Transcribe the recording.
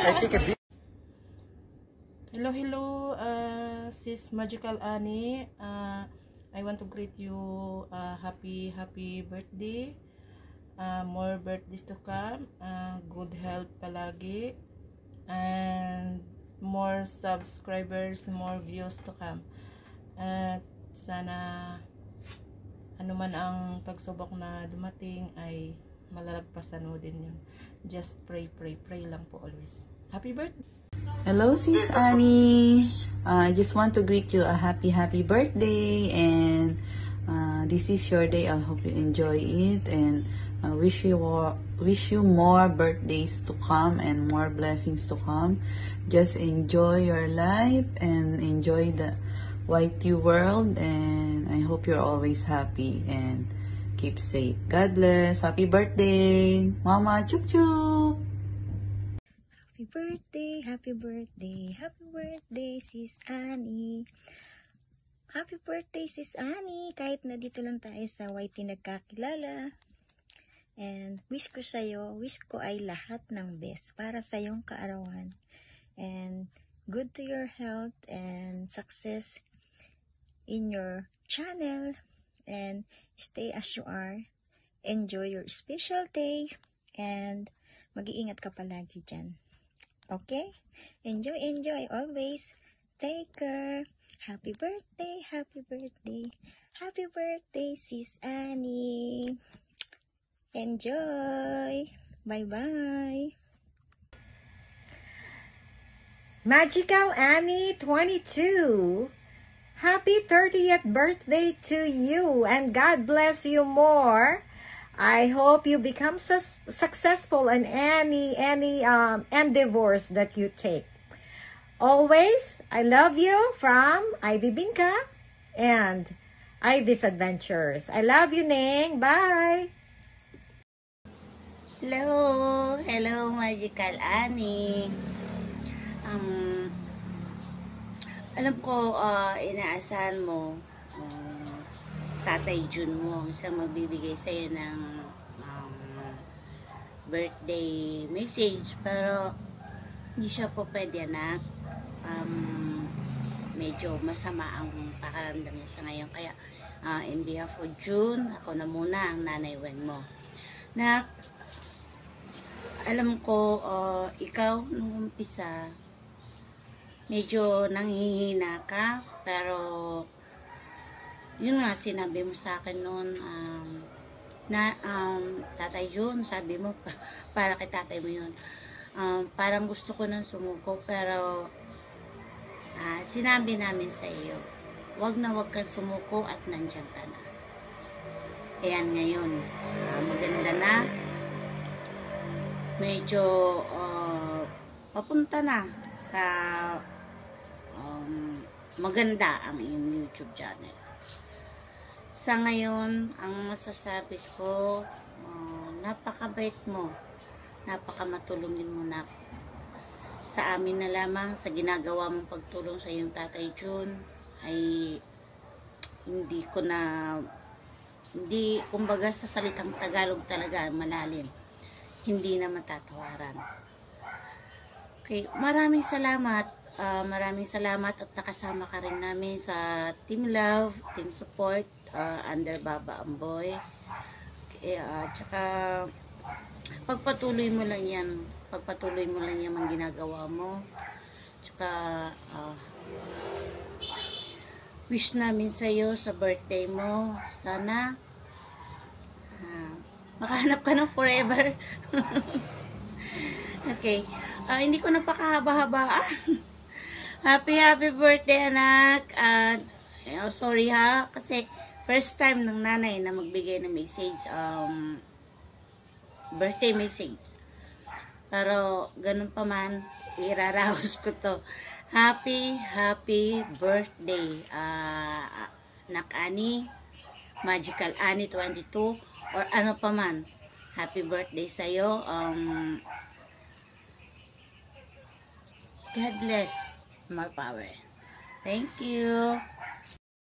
I take a bit. Hello, sis Magical Annie. I want to greet you happy birthday. More birthdays to come. Good health palagi. And more subscribers, more views to come. At sana ano man ang pagsubok na dumating ay malalagpasan mo din yun. Just pray lang po always. Happy birthday! Hello, Sis Annie. I just want to greet you a happy birthday, and this is your day. I hope you enjoy it, and wish you more birthdays to come and more blessings to come. Just enjoy your life and enjoy the YT world, and I hope you're always happy and keep safe. God bless. Happy birthday, Mama. Chup chup. Happy birthday, Sis Annie. Happy birthday, Sis Annie. Kahit na dito lang tayo sa YT nagkakilala. And wish ko ay lahat ng best para sa iyong kaarawan. And good to your health and success in your channel. And stay as you are. Enjoy your special day. And mag-iingat ka palagi dyan. Okay? Enjoy always. Take care. Happy birthday, Sis Annie. Enjoy. Bye-bye. Magical Annie 22. Happy 30th birthday to you, and God bless you more. I hope you become successful in any endeavors that you take. Always, I love you from Ivy Binka and Ivy's Adventures. I love you, Ning. Bye! Hello, Magical Annie. Alam ko, inaasahan mo, Tatay Jun mo, siyang magbibigay sa'yo ng birthday message, pero hindi siya po pwede, anak. Medyo masama ang pakaramdam niya sa ngayon, kaya in behalf of June, ako na muna ang nanay Wen mo. Nak, alam ko, ikaw nung umpisa, medyo nanghihina ka, pero yun nga, sinabi mo sa akin noon, Tatay Jun, sabi mo, para kay tatay mo yun. Parang gusto ko nang sumuko, pero sinabi namin sa iyo, wag kang sumuko at nandiyan ka na. Ayan ngayon, maganda na. Medyo papunta na sa maganda ang iyong YouTube channel. Sa ngayon, ang masasabi ko, napakabait mo, napakamatulungin mo na sa amin na lamang, sa ginagawa mong pagtulong sa iyong Tatay Jun, ay kumbaga sa salitang Tagalog talaga, malalim, hindi na matatawaran. Okay, maraming salamat at nakasama ka rin namin sa Team Love, Team Support, under Baba Amboy. Tsaka pagpatuloy mo lang yan ang ginagawa mo. Tsaka wish namin sa iyo sa birthday mo, sana makahanap ka ng forever. Okay, hindi ko na pakahaba-habaan. Happy birthday, anak. Sorry ha, kasi first time ng nanay na magbigay ng message, birthday message. Pero ganun pa man, iraraos ko to. Happy birthday, Nak Annie, Magical Annie 22, or ano pa man. Happy birthday sa'yo. God bless, more power. Thank you.